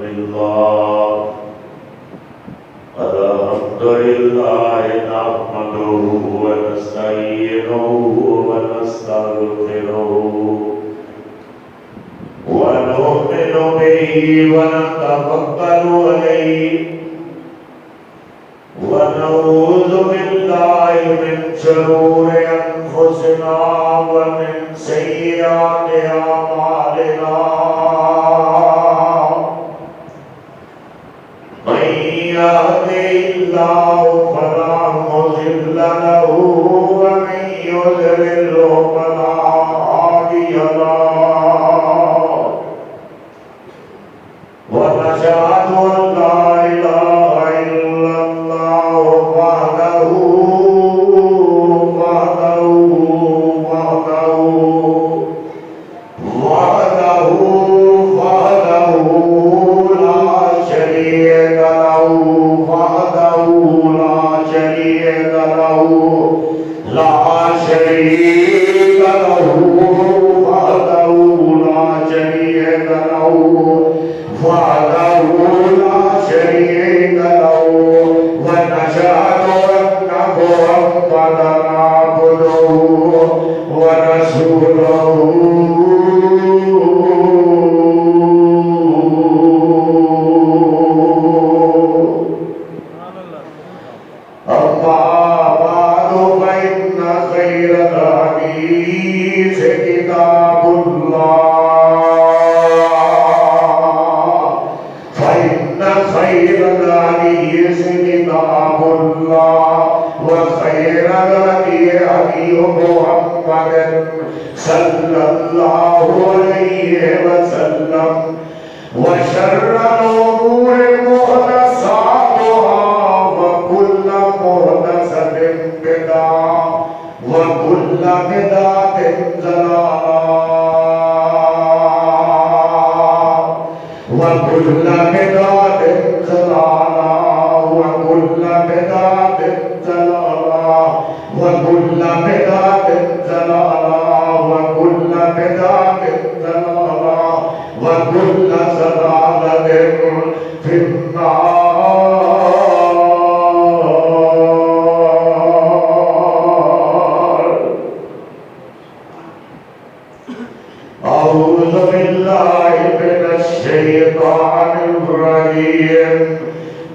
الحمد لله نحمده ونستعينه ونستغفره ونؤمن به ونتوكل عليه ونعوذ بالله من شرور أنفسنا ومن سيئات أعمالنا من يهده الله فلا مضل له ومن يضلل فلا هادي له ونشهد أن لا إله إلا الله وحده لا شريك له ونشهد أن محمدا عبده ورسوله أما بعد فإن خير الحديث كتاب الله خير الحديث كتاب الله وخير الهدي هدي محمد صلى الله عليه وسلم وشر الأمور محدثاتها وكل محدثة بدعة وكل بدعة ضلالة وكل بدعة ضلالة وكل بدعة ضلالة وكل بدعة ضلالة وكل بدعة ضلالة وكل ضلالة في النار. أعوذ بالله من الشيطان الرجيم.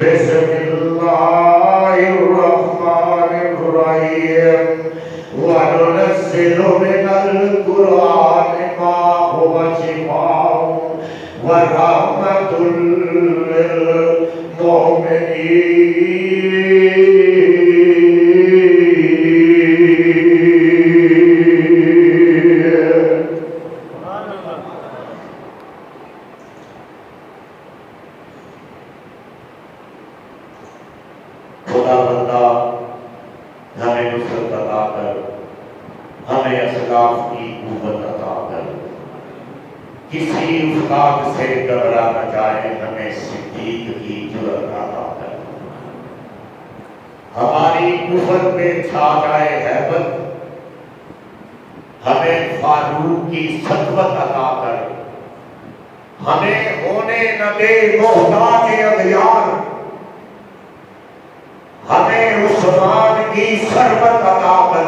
بسم الله الرحمن الرحيم. وننزل من القرآن ما هو شفاء ورحمة للمؤمنين. خدا بندہ ہمیں نصرت عطا کر، ہمیں اسلاف کی قوت عطا کر، کسی افقات سے گھبرا نہ جائے، ہمیں صدیق کی جرأت عطا کر، ہماری کفر میں چھا جائے ہیبت، ہمیں فاروق کی سطوت عطا کر، ہمیں ہونے نہ دے محتاج اغیار، ہمیں عثمان کی ثروت عطا کر،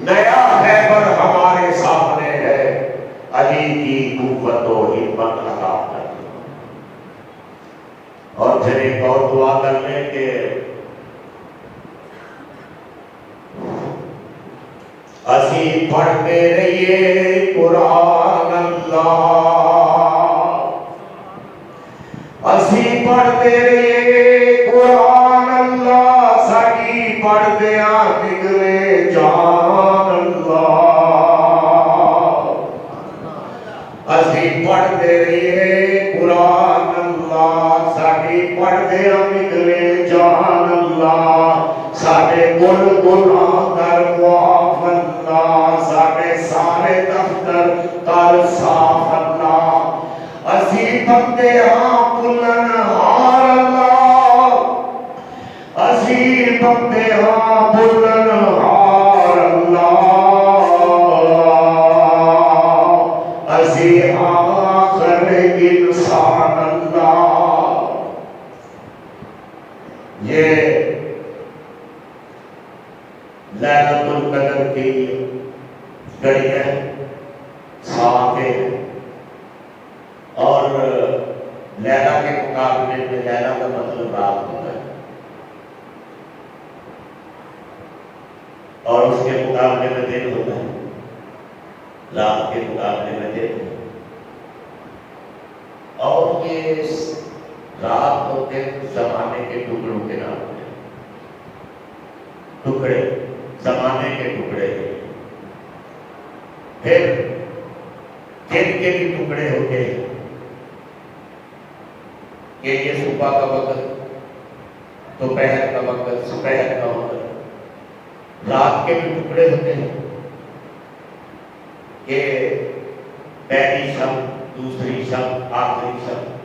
نیا خیبر ہمارے سامنے ہے، علی کی قوت و ہمت عطا کر. اور پھر ایک اور دعا کر لیں کہ اسی پڑھتے رہیے قرآن اللہ، اسی پڑھتے رہیے قرآن اللہ، ساڈی پڑھدیاں نکلے جان اللہ. اسی پڑھتے رہیے قرآن اللہ، ساڈی پڑھدیاں نکلے جان اللہ. ساڈے کل گناہ در معاف اللہ، ساڈے سارے دفتر کر صاف اللہ. اسی بندے ہاں بلن ہار اللہ، اسی بندے ہاں بلن ہار اللہ، اسی آخر انسان اللہ. گھڑیاں ساعتیں ہیں، اور لیلا کے مقابلے میں لیلا کا مطلب رات ہوتا ہے، اور اس کے مقابلے میں دن ہوتا ہے، رات کے مقابلے میں دن ہے۔ اور یہ رات اور دن زمانے کے ٹکڑوں کے نام ہیں، ٹکڑے، زمانے کے ٹکڑے ہیں۔ پھر دن کے بھی ٹکڑے ہوتے ہیں کہ یہ صبح کا وقت، دوپہر کا وقت، صبح کا وقت۔ رات کے بھی ٹکڑے ہوتے ہیں کہ پہلی شب، دوسری شب، آخری شب۔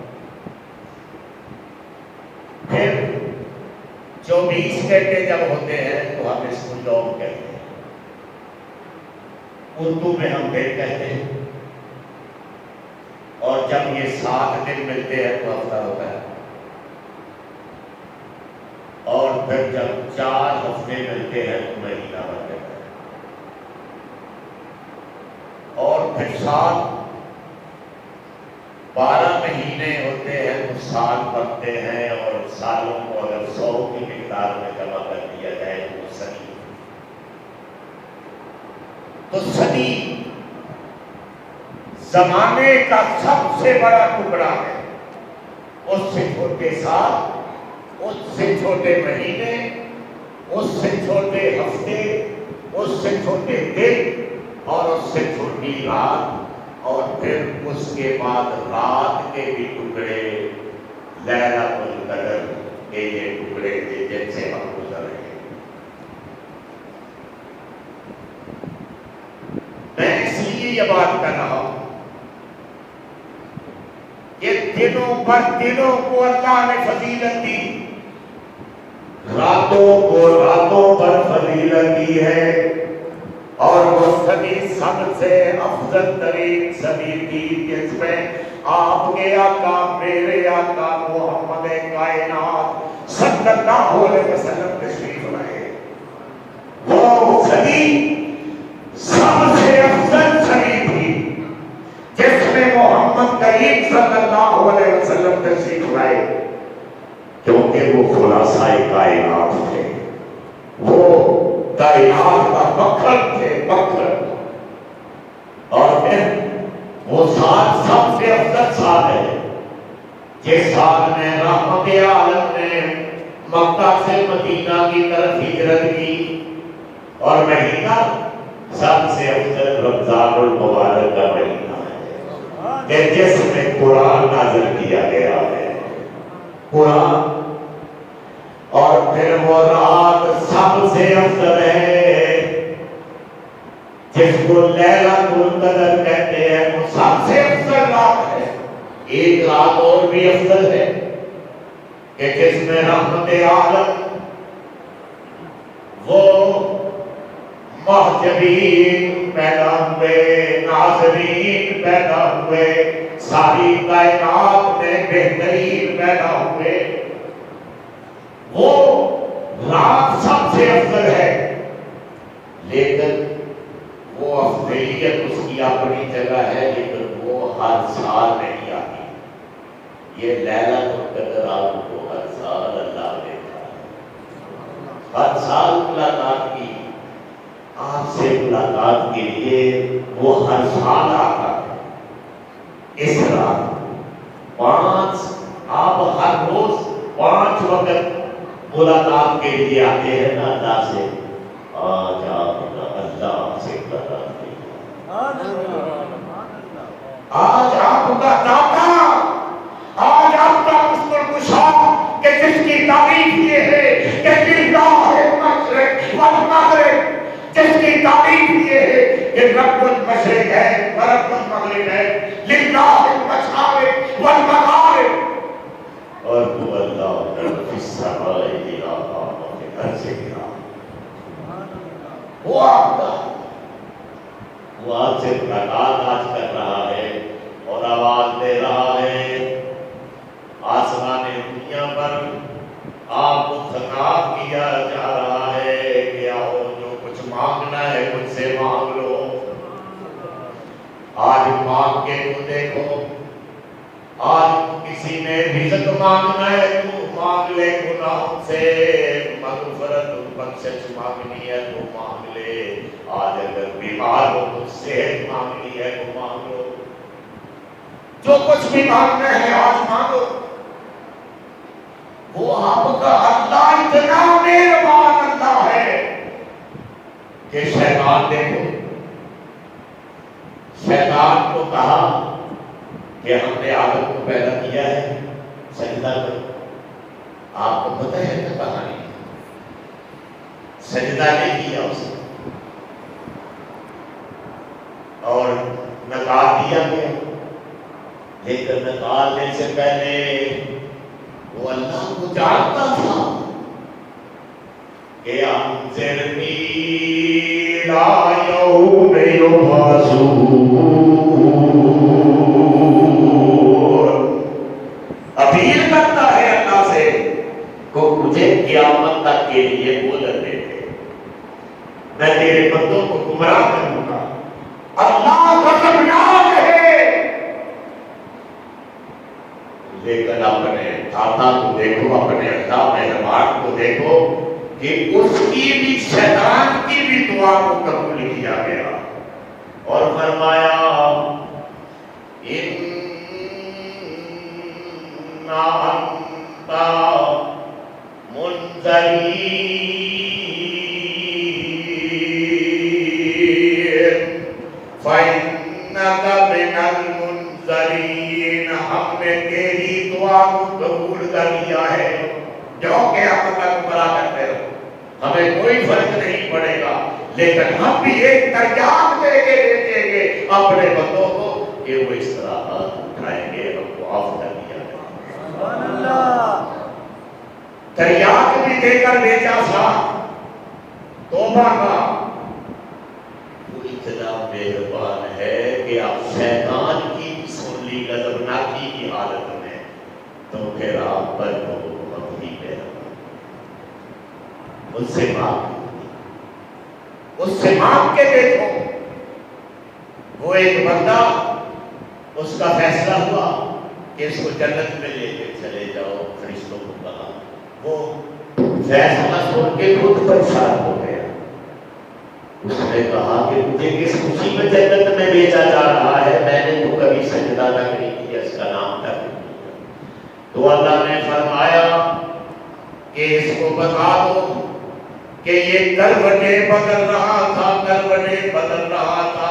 پھر 24 گھنٹے جب ہوتے ہیں تو ہم اس کو یوم کہتے ہیں، اردو میں ہم دن کہتے ہیں، اور جب یہ 7 دن ملتے ہیں تو ہفتہ ہوتا ہے، اور پھر جب 4 ہفتے ملتے ہیں تو مہینہ بن جاتا ہے، اور پھر سال 12 مہینے ہوتے ہیں تو سال بنتے ہیں، اور سالوں کو اگر 100 کی مقدار میں جمع کر دیا جائے تو وہ صدی۔ تو صدی زمانے کا سب سے بڑا ٹکڑا ہے، اس سے چھوٹے سال، اس سے چھوٹے مہینے، اس سے چھوٹے ہفتے، اس سے چھوٹے دن، اور اس سے چھوٹی رات، اور پھر اس کے بعد رات کے بھی ٹکڑے، لیلۃ القدر کے یہ ٹکڑے تھے جن سے ہم گزر رہے ہیں۔ میں اس لیے یہ بات کر رہا ہوں کہ دنوں پر دنوں کو اللہ نے فضیلت دی، راتوں کو راتوں پر فضیلت دی ہے، اور وہ صدی سب سے افضل ترین صدی تھی جس میں آپ کے آقا، میرے آقا محمد کائنات صلی اللہ علیہ وسلم تشریف لائے۔ وہ صدی سب سے افضل صدی تھی جس میں محمد کریم صلی اللہ علیہ وسلم تشریف لائے، کیونکہ وہ خلاصۂ کائنات تھے، وہ کائنات کا مکھن تھے، مکھن۔ اور پھر وہ سال سب سے افضل سال ہے جس سال میں رحمت عالم نے مکہ سے مدینہ کی طرف ہجرت کی، اور مہینہ سب سے افضل رمضان المبارک کا مہینہ ہے کہ جس میں قرآن نازل کیا گیا ہے، قرآن۔ اور پھر وہ رات سب سے افضل ہے جس کو لیلۃ القدر کہتے ہیں، وہ سب سے افضل رات ہے۔ ایک رات اور بھی افضل ہے کہ جس میں رحمت عالم وہ محجبین پیدا ہوئے، ناظرین پیدا ہوئے، ساری کائنات میں بہترین پیدا ہوئے۔ وہ رات سب سے افضل ہے، لیکن وہ افضلیت اس کی اپنی جگہ ہے، لیکن وہ ہر سال نہیں آتی۔ یہ لیلۃ القدر آپ کو ہر سال اللہ دیتا ہے، ہر سال ملاقات کی، آپ سے ملاقات کے لیے وہ ہر سال آتا ہے۔ اس رات 5 آپ ہر روز 5 وقت ملاقات کے لیے آتے ہیں نا اللہ سے، آج آپ اللہ سے ملاقات کے لیے، آج آپ کا داتا، آج آپ کا مشکل کشا، کہ جس کی تعریف یہ ہے کہ للہ المشرق والمغرب، جس کی تعریف یہ ہے کہ رب المشرق ہے ورب المغرب ہے، للہ المشارق والمغارب، اور وہ اللہ فی السماء الہ و فی الارض الہ۔ وہ آپ سے ملاقات آج کر رہا ہے اور آواز دے رہا ہے، آسمان دنیا پر آپ کو خطاب کیا جا رہا ہے کہ آؤ جو کچھ مانگنا ہے مجھ سے مانگ لو، مانگ کے تو دیکھو، آج کسی نے رزق مانگنا ہے تو مانگ لے، گناہوں سے مغفرت بخشش مانگنی ہے تو مانگ لے، آج اگر بیمار ہو تو صحت مانگنی ہے تو مانگ لو، جو کچھ بھی مانگنا ہے آج مانگو۔ وہ آپ کا اللہ اتنا مہربان اللہ ہے کہ شیطان دیکھو، شیطان کو کہا کہ ہم نے آدم کو پیدا کیا ہے سجدہ کرو، آپ کو پتہ ہے کہ کہانی سجدہ نہیں کیا اسے اور نکال دیا گیا، لیکن نکالنے سے پہلے وہ اللہ کو جانتا تھا کہ انذرنی الی یوم یبعثون، اپیل کرتا ہے اللہ سے کہ مجھے قیامت تک کے لیے مہلت دے دے، میں تیرے بندوں کو گمراہ کروں گا۔ اللہ غضبناک ہے، لیکن اپنے داتا کو دیکھو، اپنے اللہ مہربان کو دیکھو کہ اس کی بھی شیطان کی بھی دعا کو قبول کیا گیا اور فرمایا اِنَّا أَنْتَ مُنْذَرِينَ فَإِنَّكَ مِنَ الْمُنْذَرِينَ، ہم نے تیری دعا کو قبول کر لیا ہے، جو کہ آپ تک برا کرتے رہو، ہمیں کوئی فرق نہیں پڑے گا، لیکن ہم بھی ایک تریاق دے کے دیکھیں گے اپنے بندوں کو کہ وہ اس طرح ہاتھ اٹھائیں گے، ہم کو آف کر دیا ہے۔ سبحان اللہ، تریاق بھی دے کر بیچا تھا توبہ کا، وہ اتنا مہربان ہے کہ آپ شیطان کی بھی سن لی غضبناکی کی حالت میں، تو پھر آپ پر تو بہت ہی مہربان، اس سے مانگ کے دیکھو۔ وہ ایک بندہ، اس کا فیصلہ ہوا کہ اس کو جنت میں لے کے چلے جاؤ، فرشتوں کو کہا، وہ فیصلہ سن کے خود پریشان ہو گیا، اس نے کہا کہ مجھے کس خوشی میں جنت میں بیچا جا رہا ہے، میں نے تو کبھی سجدہ تک نہیں کیا، اس کا نام تک نہیں کیا۔ تو اللہ نے فرمایا کہ اس کو بتا دو کہ یہ کروٹیں بدل رہا تھا، کروٹیں بدل رہا تھا،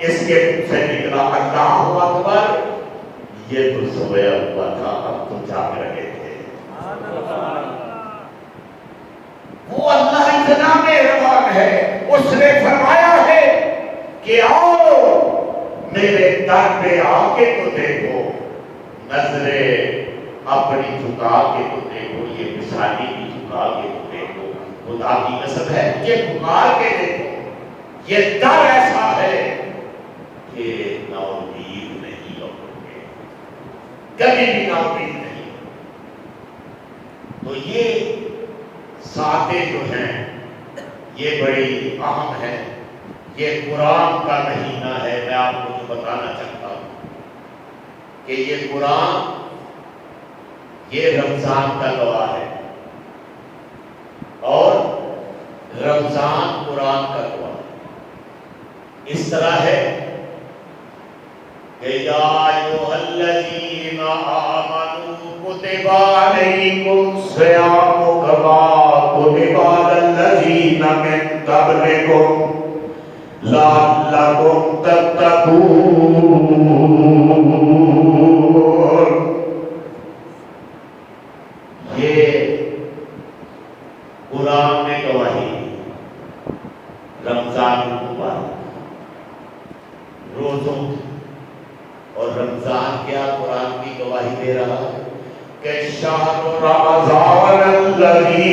اس کے منہ سے نکلا اللہ اکبر، یہ تو سویا ہوا تھا، اب تو جاگ رہے تھے۔ وہ اللہ اتنا مہربان ہے، اس نے فرمایا ہے کہ آؤ میرے در پہ آ کے تو دیکھو، نظریں اپنی جھکا کے تو دیکھو، یہ مثالی بھی جھکا کے تو دیکھو، خدا کی قسم ہے یہ پکار کے دیکھو، یہ در ایسا ہے کہ نا امید نہیں لوٹو گے، کبھی بھی نا امید نہیں۔ تو یہ ساتیں جو ہیں یہ بڑی اہم ہے، یہ قرآن کا مہینہ ہے۔ میں آپ کو جو بتانا چاہتا ہوں کہ یہ قرآن، یہ رمضان کا گواہ ہے اور رمضان قرآن کا گواہ ہے۔ اس طرح ہے کہ یا ایھا الذین آمنوا کتب علیکم الصیام کما کتب علی الذین من قبلکم لعلکم تتقون۔ یہ قرآن نے گواہی دی، رمضان مبارک روزوں اور رمضان کیا قرآن کی گواہی دے رہا ہے کہ شہر رمضان الذی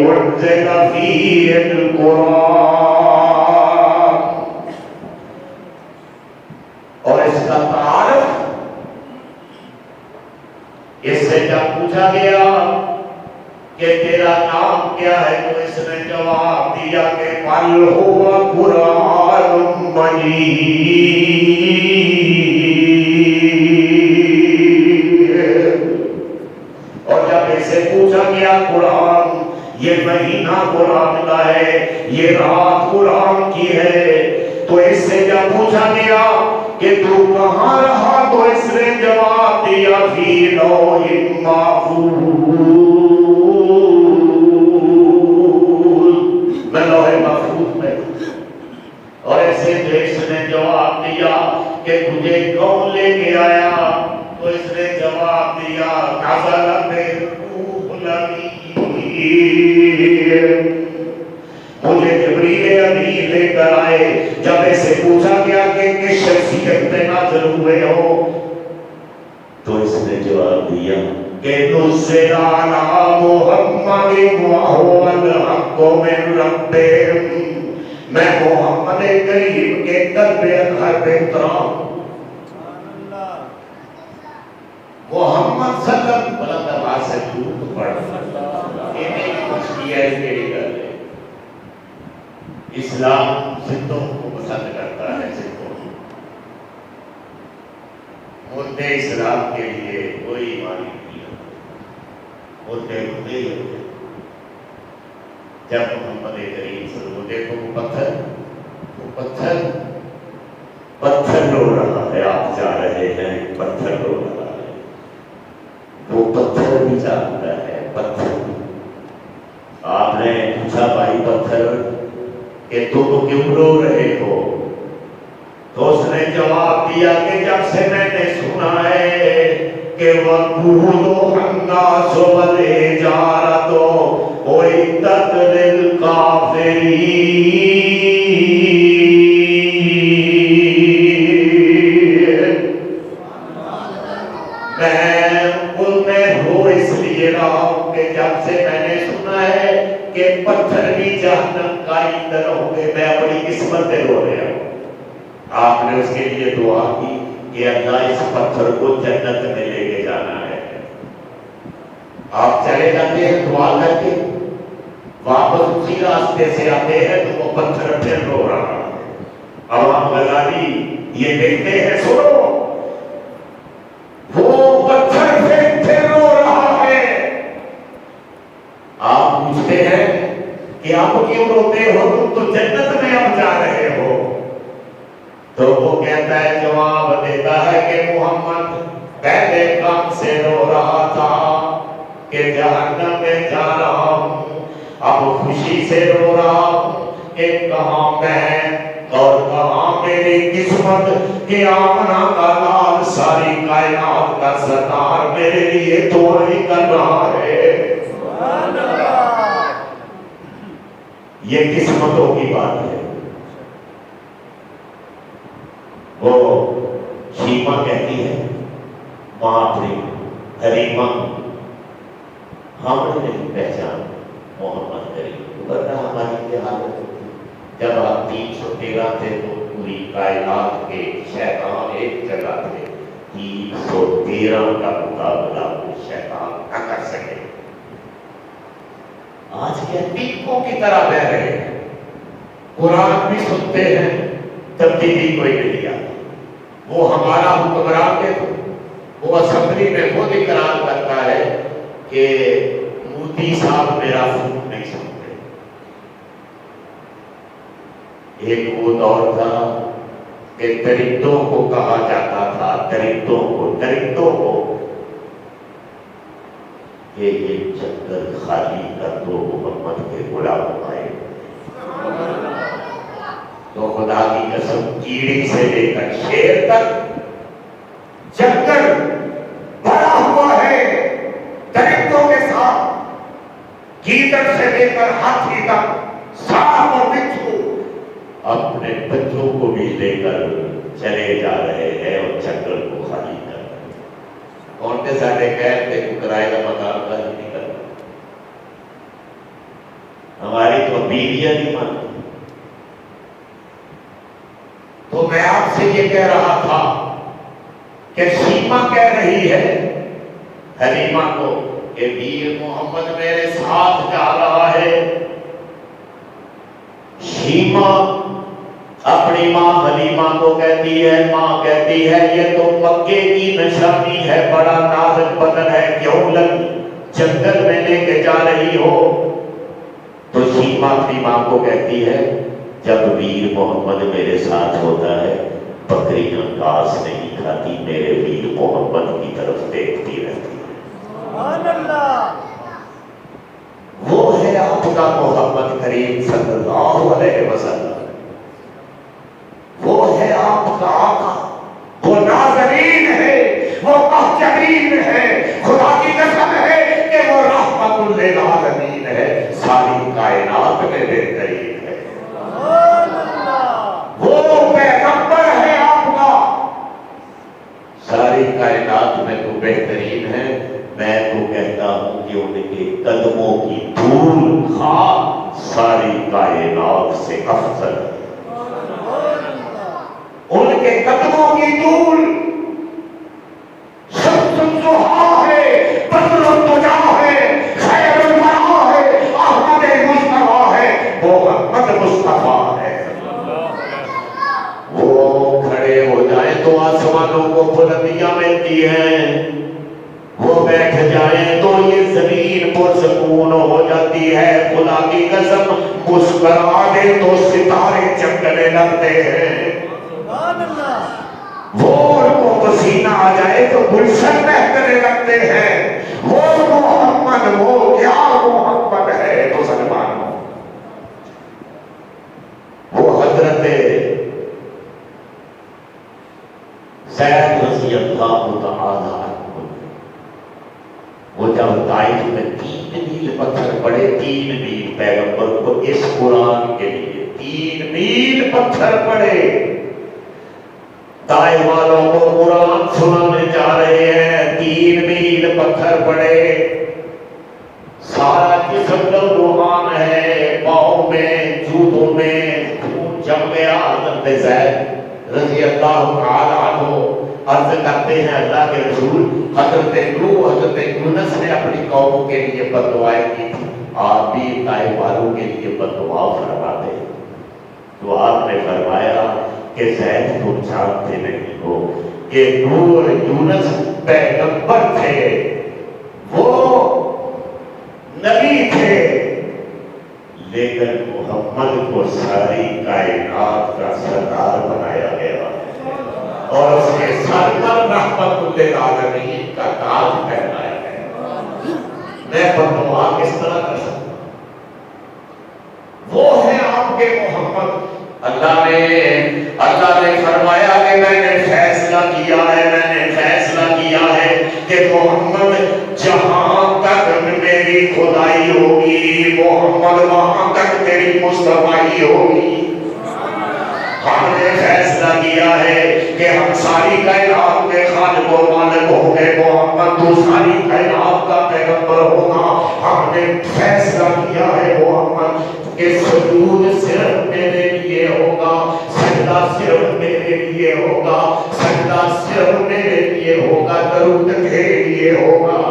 انزل فیہ القرآن، اور اس کا تعارف اس سے جب پوچھا گیا کہ تیرا نام کیا ہے تو اس نے جواب دیا کہ بل هو قرآن مجید، اور جب اسے پوچھا گیا قرآن یہ مہینہ قرآن کا ہے، یہ رات قرآن کی ہے، تو اس سے جب پوچھا گیا کہ تو کہاں رہا تو اس نے جواب دیا فی لوح محفوظ، میں لوح محفوظ میں۔ اور ایسے جو اس نے جواب دیا کہ تجھے کون لے کے آیا، تو اس نے جواب دیا نزل بالروح الامین، مجھے جبریل امین لے کر آئے۔ جب اسے پوچھا گیا کہ کس شخصیت پہ نازل ہوئے ہو، تو اس نے جواب دیا کہ نزل علی محمد وهو الحق من ربهم، میں محمد کریم کے قلب اطہر پہ اترا ہوں۔ محمد صلی اللہ علیہ وسلم بلند آواز سے درود پڑھ، یہ نہیں کچھ کیا ہے میری گل ہے۔ اسلام زندوں کو پسند کرتا ہے، زندوں مردے اسلام کے لیے کوئی ایمان نہیں ہے، مردے مردے ہی ہوتے۔ جب محمد کریم صلی اللہ علیہ وسلم دیکھو وہ پتھر رو رہا ہے، آپ جا رہے ہیں پتھر رو رہا ہے، وہ پتھر بھی جانتا ہے، پتھر۔ آپ نے پوچھا بھائی پتھر کہ تم کیوں رو رہے ہو، تو اس نے جواب دیا کہ جب سے میں نے سنا ہے کہ وَقُولُ النَّاسُ وَالْحِجَارَةُ أُعِدَّتْ لِلْكَافِرِينَ، میں ہو اس لیے رہا ہوں کہ جب سے میں نے سنا ہے کہ پتھر بھی جہنم کا ایندھن ہوں گے، میں اپنی قسمت سے رو رہا ہوں۔ آپ نے اس کے لیے دعا کی کہ اللہ اس پتھر کو جنت میں لے کے جانا ہے۔ آپ چلے جاتے ہیں دعا کر کے، واپس اسی راستے سے آتے ہیں تو وہ پتھر پھر رو رہا ہے۔ عوام غزالی یہ دیکھتے ہیں، سنو وہ پتھر پھر رو رہا ہے۔ آپ پوچھتے ہیں کہ آپ کیوں روتے ہو، تم تو جنت میں اب جا رہے ہو، تو وہ کہتا ہے، جواب دیتا ہے کہ محمد پہلے کام سے رو رہا تھا کہ جہنم میں جا رہا ہوں، اب خوشی سے رو رہا ہوں کہ کہاں میں اور کہاں میری قسمت کہ آمنہ کا لال ساری کائنات کا سردار میرے لیے دعائیں کر رہا ہے۔ یہ قسمتوں کی بات ہے۔ وہ شیما کہتی ہے، ماں اپنی حلیمہ ہم نے نہیں پہچان محمد کریم، ورنہ ہماری کیا حالت ہوتی جب آپ 313 تھے تو پوری کائنات کے شیطان ایک جگہ تھے، 313 کا مقابلہ وہ شیطان نہ کر سکے۔ آج کے ٹکوں کی طرح بہ رہے ہیں، قرآن بھی سنتے ہیں، تبدیلی کوئی نہیں آتی۔ وہ ہمارا حکمران ہے، وہ اسمبلی میں خود اقرار کرتا ہے کہ مودی صاحب میرا فون نہیں سنتے۔ ایک وہ دور تھا کہ درندوں کو کہا جاتا تھا، درندوں کو کہ یہ چکر خالی کر دو، محمد کے غلام آئے۔ تو خدا کی قسم کیڑی سے لے کر شیر تک چکر بھرا ہوا ہے درندوں کے ساتھ، گیدڑ سے لے کر ہاتھی تک، سانپ اور بچھو اپنے بچوں کو بھی لے کر چلے جا رہے ہیں اور چکر کو خالی کر رہے ہیں۔ کون سے سارے کہتے ہیں کرائے کا مکان خالی نہیں کرنا، ہماری تو بیویاں نہیں مانتی۔ تو میں آپ سے یہ کہہ رہا تھا کہ شیما کہہ رہی ہے حلیمہ کو کہ میر محمد میرے ساتھ جا رہا ہے۔ شیما اپنی ماں حلیمہ کو کہتی ہے، ماں کہتی ہے یہ تو مکے کی نشانی ہے، بڑا نازک بدن ہے، کیوں جنگل میں لے کے جا رہی ہو؟ تو شیما اپنی ماں کو کہتی ہے جب ویر محمد میرے ساتھ ہوتا ہے بکریاں گھاس نہیں کھاتی، میرے ویر محمد کی طرف دیکھتی رہتی ہے۔ سبحان اللہ، وہ ہے آپ کا محمد کریم صلی اللہ علیہ وسلم، وہ ہے آپ کا آقا، وہ نازنین ہے، وہ محجبین ہے، خدا کی قسم ہے کہ وہ رحمت للعالمین ہے، ساری کائنات میں بہترین ہے، وہ پیغمبر ہے آپ کا، ساری کائنات میں تو بہترین ہے۔ میں تو کہتا ہوں کہ ان کے قدموں کی دھول خاک ساری کائنات سے افضل ہے، ان کے قدموں کی دھول شمس الضحیٰ ہے، بدر الدجا ہے، خیر الورا ہے، احمد مصطفیٰ ہے، محمد مصطفیٰ ہے۔ وہ کھڑے ہو جائیں تو آسمانوں کو بلندیاں ملتی ہیں، وہ بیٹھ جائیں تو یہ زمین پرسکون ہو جاتی ہے، خدا کی قسم مسکرا دے تو ستارے چمکنے لگتے ہیں، وہ ان کو پسینہ آ جائے تو گلشن بہکنے لگتے ہیں، وہ محمد، وہ کیا محمد ہے مسلمانوں، وہ حضرت زید رضی اللہ تعالی عنہ، وہ جب طائف میں 3 میل پتھر پڑے، 3 میل پیغمبر کو اس قرآن کے لیے 3 میل پتھر پڑے، طائف والوں کو قرآن سنانے جا رہے ہیں، 3 میل پتھر پڑے، سارا جسم لہوحان ہے، پاؤں میں جوتوں میں خون جم گیا۔ حضرت زید رضی اللہ تعالی عنہ عرض کرتے ہیں اللہ کے رسول، حضرت نوح، حضرت یونس نے اپنی قوموں کے لیے بد دعائیں کی تھی، آپ بھی طائف والوں کے لیے بد دعا فرما دیں، تو آپ نے فرمایا کہ زید تم جانتے نہیں ہو کہ نوح اور یونس پیغمبر تھے، وہ نبی تھے، لیکن محمد کو ساری کائنات کا سردار بنایا گیا اور اس کے سر پر رحمت للعالمین کا تاج پہنایا گیا۔ میں بددعا کس طرح کر سکتا ہوں؟ وہ ہے آپ کے محمد۔ اللہ نے فرمایا کہ میں نے فیصلہ کیا ہے، میں نے فیصلہ کیا ہے کہ محمد جہاں تک میری خدائی ہوگی، محمد وہاں تک میری مصطفائی ہوگی۔ ہم نے فیصلہ کیا ہے کہ ہم ساری کائنات کے خالق و مالک ہوں گے، محمد تو ساری کائنات کا پیغمبر ہوگا۔ ہم نے فیصلہ کیا ہے محمد کہ سجود صرف میرے لیے ہوگا، سجدہ صرف میرے لیے ہوگا، سجدہ صرف میرے لیے ہوگا، درود تیرے لیے ہوگا۔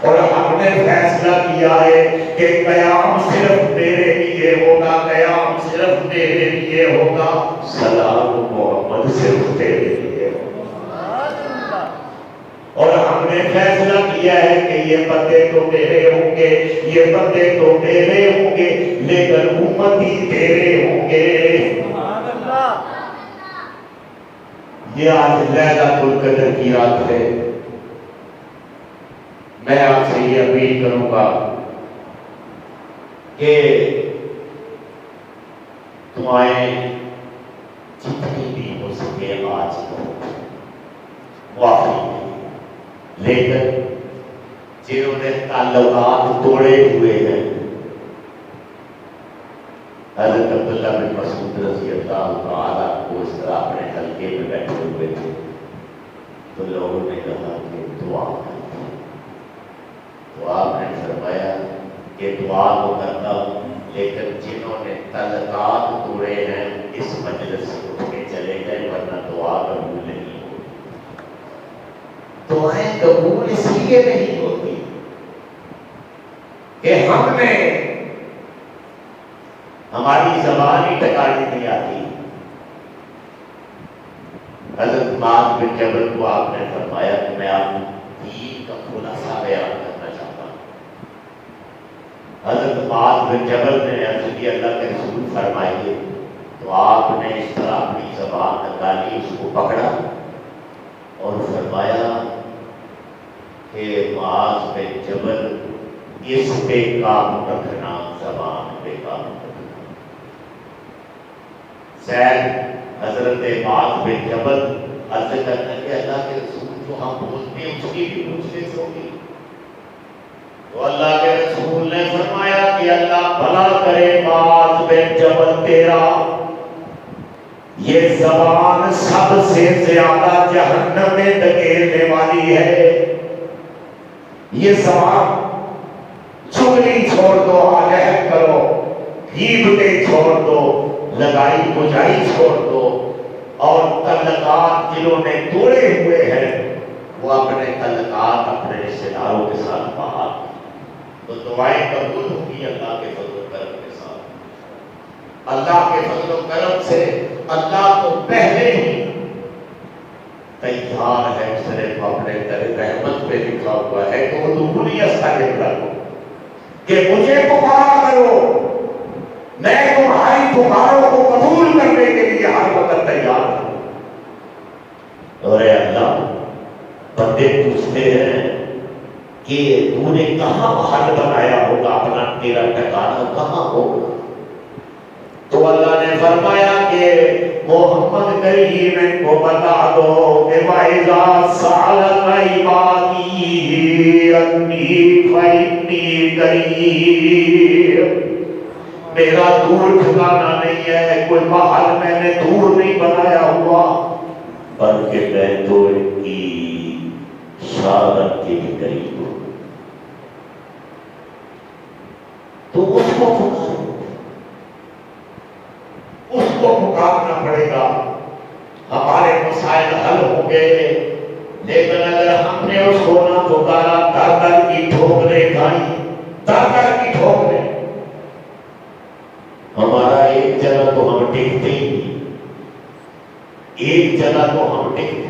اور ہم نے فیصلہ کیا ہے کہ قیام صرف میرے لیے ہوگا، قیام صرف میرے لیے ہوگا، سلام محمد صرف تیرے لیے ہوگا۔ اور ہم نے فیصلہ کیا ہے کہ یہ بندے تو میرے ہوں گے، یہ بندے تو میرے ہوں گے، لیکن امتی تیرے ہوں گے۔ یہ آج لیلۃ القدر کی رات ہے، میں آپ سے یہ اپیل کروں گا کہ دعائیں جتنی بھی ہو سکے آج معافی ہے، لیکن جنہوں نے تعلقات توڑے ہوئے ہیں، حضرت عبداللہ بن مسعود رضی اللہ تعالیٰ کو اس طرح اپنے حلقے میں بیٹھے ہوئے تھے تو لوگوں نے کہا کہ دعا کرتے ہیں، تو آپ نے فرمایا کہ دعا تو کرتا ہوں، لیکن جنہوں نے تعلقات توڑے ہیں اس مجلس سے اٹھ کے چلے گئے، ورنہ دعا قبول نہیں ہوتی۔ دعائیں قبول اس لیے نہیں ہوتی کہ ہم نے ہماری زبان ہی ٹکانے نہیں آتی. حضرت معاذ بن جبل کو آپ نے فرمایا کہ میں آپ کو دین کا خلاصہ بیان کرنا چاہتا ہوں. حضرت معاذ بن جبل نے عرض کی اللہ کے رسول فرمائیے. تو آپ نے اس طرح اپنی زبان نکالی, اس کو پکڑا اور فرمایا کہ معاذ بن جبل اس پہ کام رکھنا, زبان پہ کام رکھنا. سید حضرت معاذ بن جبل عرض کرنے کے اللہ کے رسول جو ہم بولتے ہیں اس کی بھی پوچھنے ہوگی. تو اللہ کے رسول نے فرمایا کہ اللہ بھلا کرے معاذ بن جبل تیرا, یہ زبان سب سے زیادہ جہنم میں دھکیلنے والی ہے. یہ زبان چغلی چھوڑ دو, عجب کرو, غیبتیں چھوڑ دو, لگائی بجائی چھوڑ دو, اور تعلقات جنہوں نے توڑے ہوئے ہیں وہ اپنے تعلقات اپنے رشتے داروں کے ساتھ بہا. تو دعائیں قبول ہوگی اللہ کے فضل و کرم کے ساتھ. اللہ کے فضل و کرم سے اللہ تو پہلے ہی تیار ہے, اس نے اپنے در رحمت پہ لکھا ہوا ہے کہ وہ دعونی استغفر کہ مجھے پکارا کرو, میں تمہاری پکاروں کو قبول کرنے کے لیے ہر وقت تیار ہوں. اور اے اللہ, بندے پوچھتے ہیں کہ تو نے کہاں محل بنایا ہوگا, اپنا تیرا ٹھکانہ کہاں ہوگا؟ تو اللہ نے فرمایا کہ محمد کریم ان کو بتا دو کہ وَإِذَا سَأَلَكَ عِبَادِي أَنِّي فَإِنِّي قَرِيبٌ. میرا دور ٹھکانا نہیں ہے, کوئی محل میں نے دور نہیں بنایا ہوا, بلکہ میں تو ان کی شہادت کے بھی قریب ہوں. تو اس کو پکارو, اس کو پکارنا پڑے گا. ہمارے مسائل حل ہوں گے, لیکن اگر ہم نے اس کو نہ پکارا, در در کی ٹھوکریں کھائی, در در کی ٹھوکریں, ہمارا ایک جگہ تو ہم ٹکتے ہی نہیں, ایک جگہ تو ہم ٹکتے.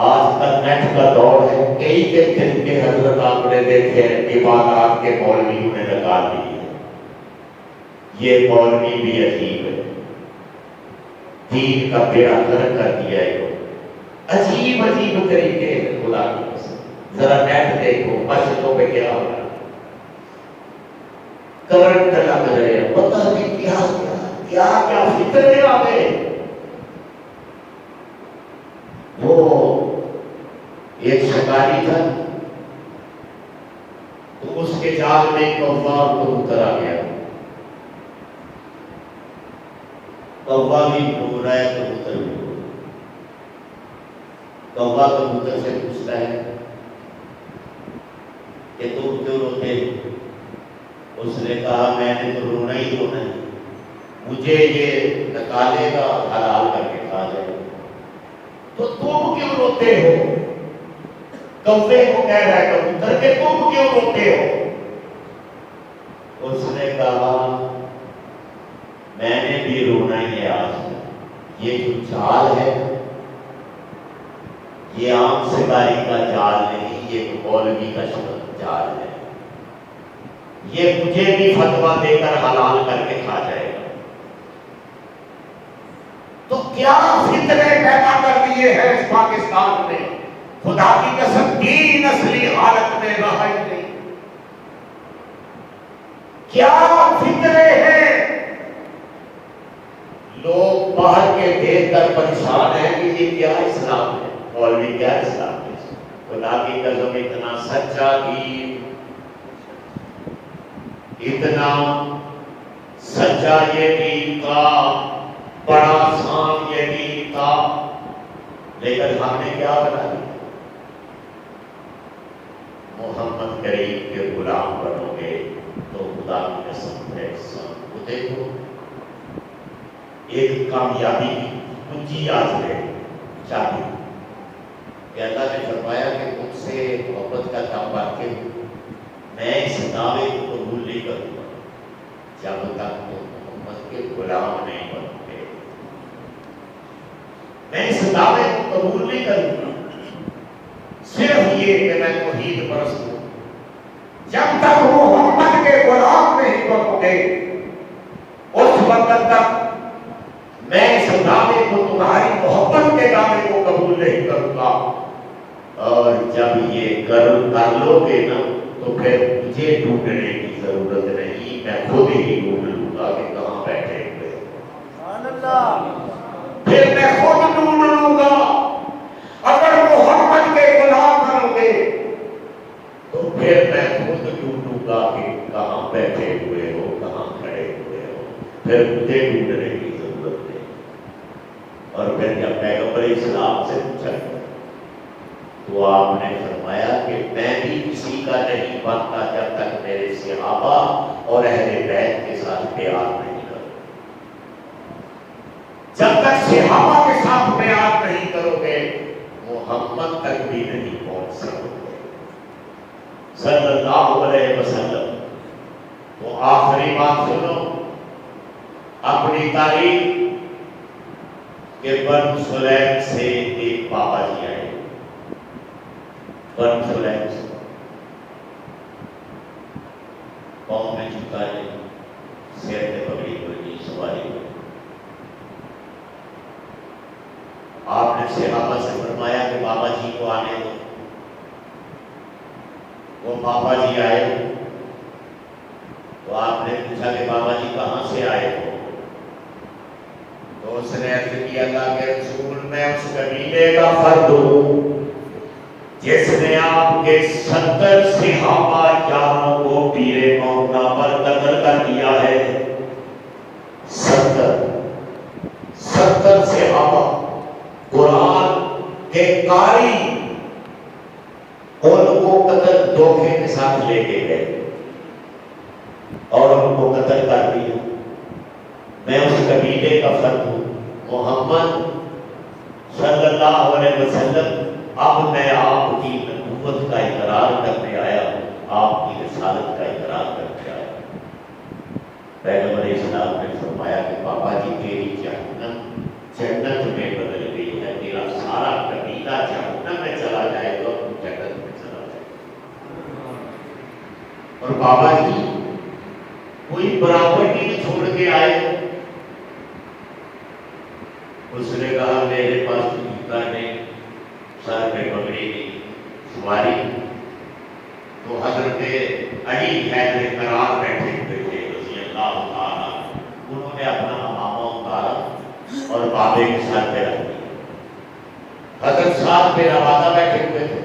آج کل نیٹ کا دور ہے, کئی قسم کے حضرت آپ نے دیکھے عبادات کے مولویوں نے لگا دی. یہ مولوی بھی عجیب ہے, دین کا بیڑا گرک کر دیا ہے. عجیب عجیب طریقے ہیں. خدا کی قسم ذرا نیٹ دیکھو, مسجدوں پہ کیا ہو رہا ہے, کرنٹ لگ رہے ہیں, پتہ نہیں کیا کیا کیا فطرے آ گئے. وہ ایک شکاری تھا, تو اس کے جال میں ایک کوّا کبوتر آ گیا. کوّا بھی رو رہا ہے, کبوتر بھی رو رہا ہے. کوّا کبوتر سے پوچھتا ہے کہ تم کیوں روتے ہو؟ اس نے کہا میں نے تو رونا ہی رونا ہے, مجھے یہ نکالے گا, حلال کر کے کھا جائے گا. تو تم کیوں روتے ہو؟ کوّے کو کہہ رہا ہے کبوتر کہ تم کیوں روتے ہو؟ اس نے کہا میں نے بھی رونا ہی ہے آج. یہ جو جال ہے یہ عام شکاری کا جال نہیں, یہ مولوی کا جال ہے. یہ مجھے بھی فتویٰ دے کر حلال کر کے کھا جائے گا. تو کیا فتنے پیدا کر دیے ہیں اس پاکستان میں, خدا کی قسم دین اصلی حالت میں رہا ہی نہیں. کیا فتنے ہیں, لوگ باہر کے دیکھ کر پریشان ہیں کہ یہ کیا اسلام ہے, مولوی کیا اسلام ہے. خدا کی قسم اتنا سچا دین, اتنا سچا یہ دین تھا, بڑا آسان یہ دین تھا, لیکن ہم نے کیا بنا دیا. محمد کریم کے غلام بنو گے تو خدا کی قسم ہے کو دیکھو. ایک کامیابی کی کنجی آج ہے چاہیے کہ اللہ نے فرمایا کہ تم سے محبت کا کام واقع ہو, میں اس دعوے کو قبول نہیں کروں گا جب تک تم محمد کے غلام نہیں بنتے۔ میں اس دعوے کو قبول نہیں کروں گا صرف یہ کہ میں توحید پرست ہوں۔ جب تک محمد کے غلام نہیں بنو گے اس وقت تک میں اس دعوے کو، تمہاری محبت کے دعوے کو قبول نہیں کروں گا۔ اور جب یہ کر لو گے نا تو پھر مجھے ڈھونڈنے کی ضرورت نہیں، میں خود ہی ڈھونڈ لوں گا کہ کہاں بیٹھے ہوئے۔ سبحان اللہ۔ پھر میں خود ڈھونڈ لوں گا۔ اگر محمد کے غلام بنو گے تو پھر میں خود ڈھونڈوں گا کہ کہاں بیٹھے ہوئے ہو، کہاں کھڑے ہوئے ہو، پھر مجھے ڈھونڈنے کی ضرورت نہیں۔ اور پھر جب پیغمبر اسلام سے پوچھا تو آپ نے فرمایا کہ میں بھی کسی کا نہیں بنتا جب تک میرے صحابہ اور اہل بیت کے ساتھ پیار نہیں کرو۔ جب تک صحابہ کے ساتھ پیار نہیں کرو گے محمد تک بھی نہیں پہنچ سکو گے صلی اللہ علیہ وسلم۔ تو آخری بات سنو، اپنی تاریخ کہ بن سلیم سے ایک بابا جی آئے، بن سلیم سے پاؤں میں جھکا ہے، سیر پہ پگڑی ہوئی، سواری ہوئی۔ آپ نے صحابہ سے فرمایا کہ بابا جی کو آنے دو۔ وہ بابا جی آئے تو آپ نے پوچھا کہ بابا جی کہاں سے آئے ہو؟ تو اس نے عرض کیا اللہ کے رسول میں اس قبیلے کا فرد ہوں جس نے آپ کے 70 صحابہ یاروں کو پیر مولا پر قتل کر دیا ہے۔ 70 صحابہ قرآن کے قاری ان کو قتل دھوکے کے ساتھ لے کے گئے اور ان کو قتل کر دیا۔ میں اس قبیلے کا فرد ہوں۔ محمد صلی اللہ علیہ وسلم، اب میں آپ کی نبوت کا اقرار کرنے آیا ہوں، آپ کی رسالت کا اقرار کرنے آیا ہوں۔ پیغمبر اسلام نے فرمایا کہ بابا جی تیری جہنم جنت میں بدل گئی ہے، تیرا سارا قبیلہ جہنم میں چلا جائے گا تو جنت میں چلا جائے گا۔ اور بابا جی کوئی برابری نہیں چھوڑ کے آئے۔ اس نے کہا میرے پاس جوتا نہیں، سر پہ پگڑی نہیں، سواری۔ تو حضرت علی حیدر قرار بیٹھے ہوئے تھے رضی اللہ تعالیٰ، انہوں نے اپنا امامہ اتارا اور بابے کے سر پہ رکھ دیا۔ حضرت ساتھ پہ روادہ بیٹھے ہوئے تھے،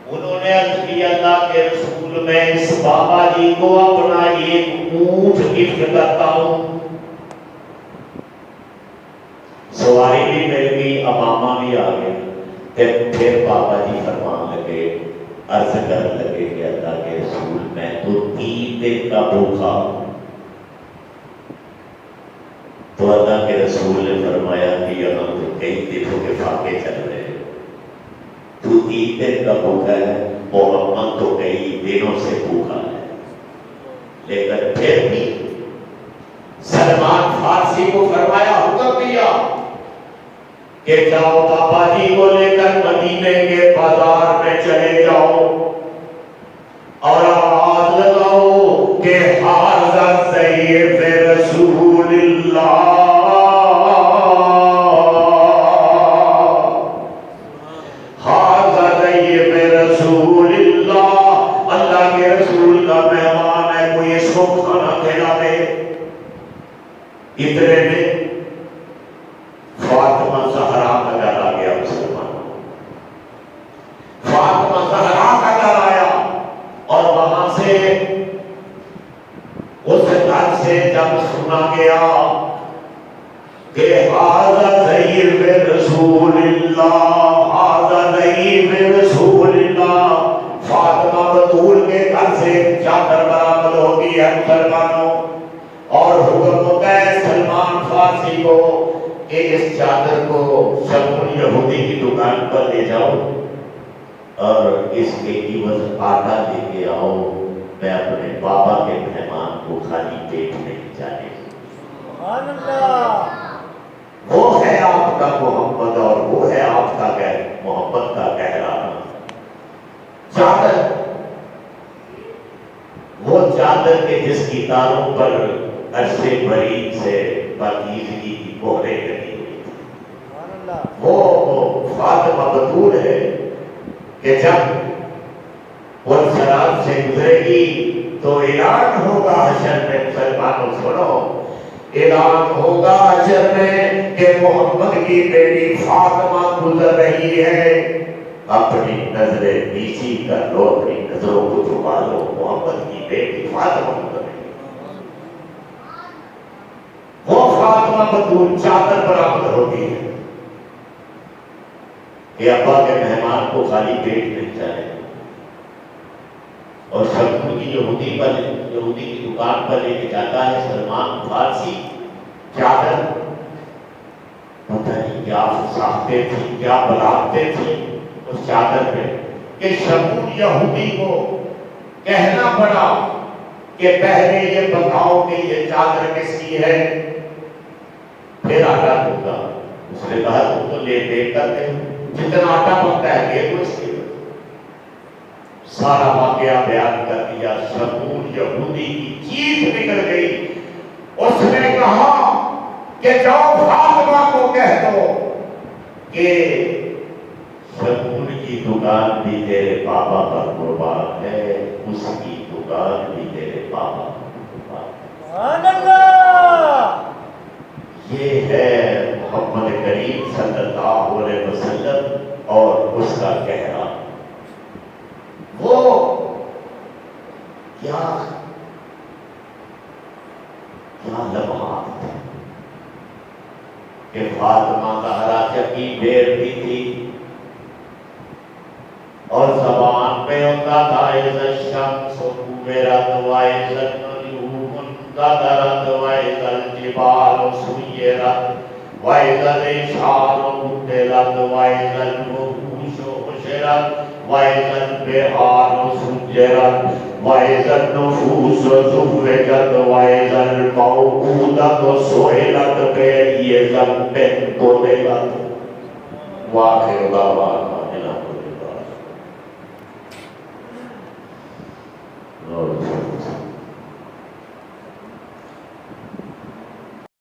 انہوں نے عرض کیا اللہ کے رسول میں اس بابا جی کو اپنا ایک اونٹ گفٹ کرتا ہوں۔ سواری بھی مل گئی، امامہ بھی آ گئے۔ پھر بابا جی فرمان لگے، عرض کرنے لگے کہ اللہ کے رسول میں تو 3 دن کا بھوکا ہوں۔ تو اللہ کے رسول نے فرمایا کہ یہاں تو کئی دنوں کے فاقے چل رہے ہیں، تو 3 دن کا بھوکا ہے، محمد تو کئی دنوں سے بھوکا ہے۔ لیکن پھر بھی سلمان فارسی کو فرمایا، حکم دیا کہ جاؤ بابا جی کو لے کر مدینے کے بازار میں چلے جاؤ اور آواز لگاؤ کہ ھذا سیف رسول اللہ، ھذا سیف رسول اللہ، اللہ کے رسول کا مہمان ہے، کوئی اس کو کھانا کھلا دے۔ اتنے میں فاطمہ زہرا کا گھر آ گیا، مسلمان فاطمہ زہرا کا گھر آیا اور وہاں سے اس گھر سے جب سنا گیا کہ ھذا سیف رسول اللہ، ھذا سیف رسول اللہ، فاطمہ بطول کے گھر سے چادر برآمد ہوگی ہے مسلمانوں، اور حکم ہوتا ہے سلمان فارسی کو کہ اس چادر کو شمعون یہودی کی دکان پر لے جاؤ اور اس کے عوض آٹا لے کے آؤ میں اپنے بابا کے مہمان کو خالی پیٹ نہیں جانے سبحان اللہ۔ وہ ہے آپ کا محمد اور وہ ہے آپ کا محبت کا کہرانا۔ چادر، وہ چادر کے جس کی تاروں پر عرش برید سے پاکیزگی کی مہریں لگی ہوئی تھی، سبحان اللہ۔ وہ فاطمہ بطول ہے کہ جب وہ سرات سے گزرے گی تو اعلان ہوگا حشر میں، مسلمانوں سنو، اعلان ہوگا حشر میں کہ محمد کی بیٹی فاطمہ گزر رہی ہے، اپنی نظریں نیچی کر لو، اپنی نظروں کو جھکا لو، محمد کی بیٹی فاطمہ گزر رہی ہے۔ وہ فاطمہ بطول چادر برآمد ہوتی ہے کہ ابا کے مہمان کو خالی پیٹ نہیں جانے، اور شمشون کی یہودی کی دکان پر لے کے جاتا ہے سلمان فارسی چادر، پتہ نہیں کیا ساختیں تھیں، کیا بلاتے تھیں اس چادر پہ، کہ شمشون یہودی کو کہنا پڑا کہ پہلے یہ بتاؤ کہ یہ چادر کس کی ہے، پھر آٹا ہوگا۔ اس نے کہا تم تو لے دے کرتے ہو، جتنا آٹا پکتا ہے دے دو اس کے، سارا واقعہ بیان کر دیا۔ شمشون یہودی کی چیخ نکل گئی، اس نے کہا کہ جاؤ فاطمہ کو کہہ دو کہ شمشون کی دکان بھی تیرے پاپا پر قربان ہے، اس کی دکان بھی تیرے پاپا پر قربان ہے۔ سبحان اللہ۔ یہ ہے محمد کریم صلی اللہ علیہ وسلم اور اس کا کہنا۔ وہ کیا لمحات تھے کہ فاطمہ زہرا چکی بیٹھی تھی اور زبان پہ ہوتا تھا اذا الشمس كورت واذا النجوم انكدرت واذا الجبال سيرت واذا العشار عطلت واذا الوحوش حشرت واذا البحار سجرت واذا النفوس زوجت واذا الموءودة سئلت بأي ذنب قتلت وآخر دعوانا الحمد لله۔